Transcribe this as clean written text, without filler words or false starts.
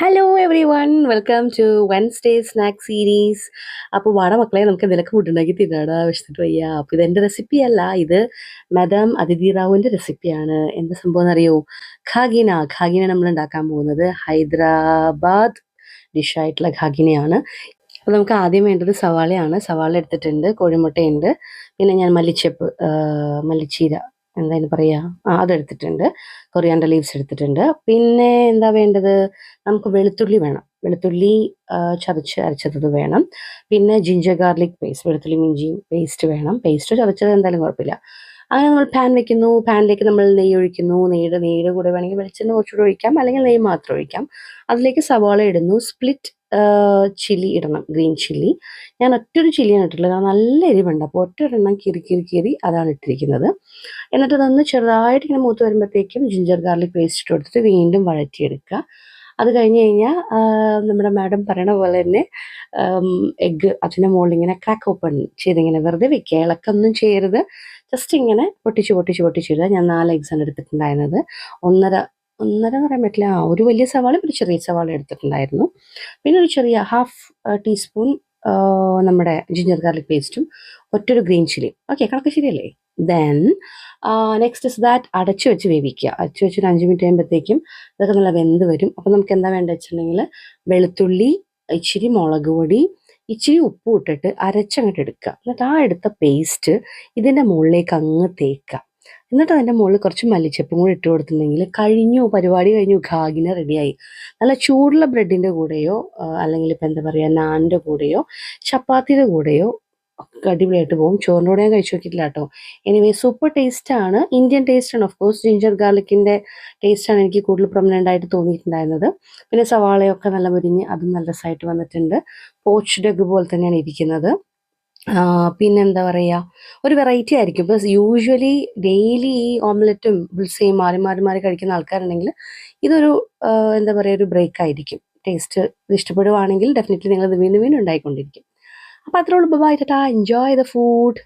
Hello everyone welcome to Wednesday snack series. അപ്പോൾ വാട മക്കളെ നമുക്ക് എന്തെങ്കിലുമൊക്കെ ഫുഡ് ഉണ്ടാക്കി തിന്നാടാ, വിശന്നിട്ട് വയ്യ. അപ്പോൾ ഇതെൻ്റെ റെസിപ്പി അല്ല, ഇത് മാഡം അതിഥി റാവുവിൻ്റെ റെസിപ്പിയാണ്. എന്ത് സംഭവം എന്നറിയോ? ഖാഗിന നമ്മൾ ഉണ്ടാക്കാൻ പോകുന്നത് ഹൈദരാബാദ് ഡിഷായിട്ടുള്ള ഖാഗിനയാണ്. അപ്പോൾ നമുക്ക് ആദ്യം വേണ്ടത് സവാളയാണ്. സവാള എടുത്തിട്ടുണ്ട്, കോഴിമുട്ടയുണ്ട്, പിന്നെ ഞാൻ മല്ലിച്ചീര എന്താ അതിന് പറയുക, അതെടുത്തിട്ടുണ്ട്, കൊറിയാണ്ടർ ലീവ്സ് എടുത്തിട്ടുണ്ട്. പിന്നെ എന്താ വേണ്ടത്, നമുക്ക് വെളുത്തുള്ളി വേണം. വെളുത്തുള്ളി ചതച്ച് അരച്ചത് വേണം. പിന്നെ ജിഞ്ചർ ഗാർലിക് പേസ്റ്റ്, വെളുത്തുള്ളി ഇഞ്ചി പേസ്റ്റ് വേണം. പേസ്റ്റ് ചതച്ചത് എന്തായാലും കുഴപ്പമില്ല. അങ്ങനെ നമ്മൾ പാൻ വെക്കുന്നു. പാനിലേക്ക് നമ്മൾ നെയ്യ് ഒഴിക്കുന്നു. നെയ്യുടെ കൂടെ വേണമെങ്കിൽ വെളിച്ചെണ്ണ കുറച്ചുകൂടെ ഒഴിക്കാം, അല്ലെങ്കിൽ നെയ്യ് മാത്രം ഒഴിക്കാം. അതിലേക്ക് സവാള ഇടുന്നു. സ്പ്ലിറ്റ് ചില്ലി ഇടണം, ഗ്രീൻ ചില്ലി. ഞാൻ ഒറ്റൊരു ചില്ലിയാണ് ഇട്ടിട്ടുള്ളത്, കാരണം നല്ല എരിവുണ്ട്. അപ്പോൾ ഒറ്റൊരെണ്ണം കീറി അതാണ് ഇട്ടിരിക്കുന്നത്. എന്നിട്ട് അതൊന്ന് ചെറുതായിട്ട് ഇങ്ങനെ മൂത്ത് വരുമ്പോഴത്തേക്കും ജിഞ്ചർ ഗാർലിക് പേസ്റ്റ് ഇട്ട് കൊടുത്തിട്ട് വീണ്ടും വഴറ്റിയെടുക്കുക. അത് കഴിഞ്ഞ് കഴിഞ്ഞാൽ നമ്മുടെ മാഡം പറയണ പോലെ തന്നെ എഗ്ഗ് അതിൻ്റെ മുകളിൽ ഇങ്ങനെ ക്രാക്ക് ഓപ്പൺ ചെയ്തിങ്ങനെ വെറുതെ വെക്കുക, ഇളക്കൊന്നും ചെയ്യരുത്. ജസ്റ്റ് ഇങ്ങനെ പൊട്ടിച്ചിടുക. ഞാൻ 4 എഗ്സാണ് എടുത്തിട്ടുണ്ടായിരുന്നത്. ഒന്നര ഒന്നര എന്ന് പറയാൻ പറ്റില്ല, ഒരു വലിയ സവാളയും ഒരു ചെറിയ സവാള എടുത്തിട്ടുണ്ടായിരുന്നു. പിന്നെ ഒരു ചെറിയ ഹാഫ് ടീസ്പൂൺ നമ്മുടെ ജിഞ്ചർ ഗാർലിക് പേസ്റ്റും, ഒറ്റൊരു ഗ്രീൻ ചില്ലി. ഓക്കെ, കണക്ക് ശരിയല്ലേ? ദെൻ നെക്സ്റ്റ് ഇസ് ദാറ്റ് അടച്ചു വെച്ച് വേവിക്കുക. അടച്ചു വെച്ച് ഒരു 5 മിനിറ്റ് കഴിയുമ്പോഴത്തേക്കും ഇതൊക്കെ നല്ല വെന്ത് വരും. അപ്പോൾ നമുക്ക് എന്താ വേണ്ടത് വെച്ചിട്ടുണ്ടെങ്കിൽ വെളുത്തുള്ളി, ഇച്ചിരി മുളക് പൊടി, ഇച്ചിരി ഉപ്പും ഇട്ടിട്ട് അരച്ചങ്ങോട്ട് എടുക്കുക. എന്നിട്ട് ആ എടുത്ത പേസ്റ്റ് ഇതിൻ്റെ മുകളിലേക്ക് അങ്ങ് തേക്കുക. എന്നിട്ട് അതിൻ്റെ മുകളിൽ കുറച്ച് മല്ലിച്ചപ്പും കൂടി ഇട്ട് കൊടുത്തിട്ടുണ്ടെങ്കിൽ കഴിഞ്ഞു, പരിപാടി കഴിഞ്ഞു, ഖാഗിന റെഡിയായി. നല്ല ചൂടുള്ള ബ്രെഡിൻ്റെ കൂടെയോ അല്ലെങ്കിൽ ഇപ്പം എന്താ പറയുക, നാനിൻ്റെ കൂടെയോ ചപ്പാത്തിയുടെ കൂടെയോ ഒക്കെ അടിപൊളിയായിട്ട് പോകും. ചോറിൻ്റെ കൂടെ ഞാൻ കഴിച്ചു നോക്കിയിട്ടില്ല കേട്ടോ. എനിവേ സൂപ്പർ ടേസ്റ്റാണ്, ഇന്ത്യൻ ടേസ്റ്റാണ്. ഓഫ് കോഴ്സ് ജിഞ്ചർ ഗാർലിക്കിൻ്റെ ടേസ്റ്റാണ് എനിക്ക് കൂടുതൽ പ്രൊമനൻ്റ് ആയിട്ട് തോന്നിയിട്ടുണ്ടായിരുന്നത്. പിന്നെ സവാളയൊക്കെ നല്ല മുരിഞ്ഞ് അതും നല്ല രസമായിട്ട് വന്നിട്ടുണ്ട്. പോച്ച്ഡ് എഗ് പോലെ തന്നെയാണ് ഇരിക്കുന്നത്. പിന്നെന്താ പറയുക, ഒരു വെറൈറ്റി ആയിരിക്കും. ഇപ്പോൾ യൂഷ്വലി ഡെയിലി ഈ ഓംലെറ്റും ബുൾസയും മാറി മാറി മാറി കഴിക്കുന്ന ആൾക്കാരുണ്ടെങ്കിൽ ഇതൊരു എന്താ പറയുക, ഒരു ബ്രേക്ക് ആയിരിക്കും. ടേസ്റ്റ് ഇത് ഇഷ്ടപ്പെടുവാണെങ്കിൽ ഡെഫിനറ്റ്ലി നിങ്ങളിത് വീണ്ടും വീണ്ടും ഉണ്ടായിക്കൊണ്ടിരിക്കും. അപ്പോൾ അത്രേ ഉള്ളൂ. Bye tata, enjoy the food.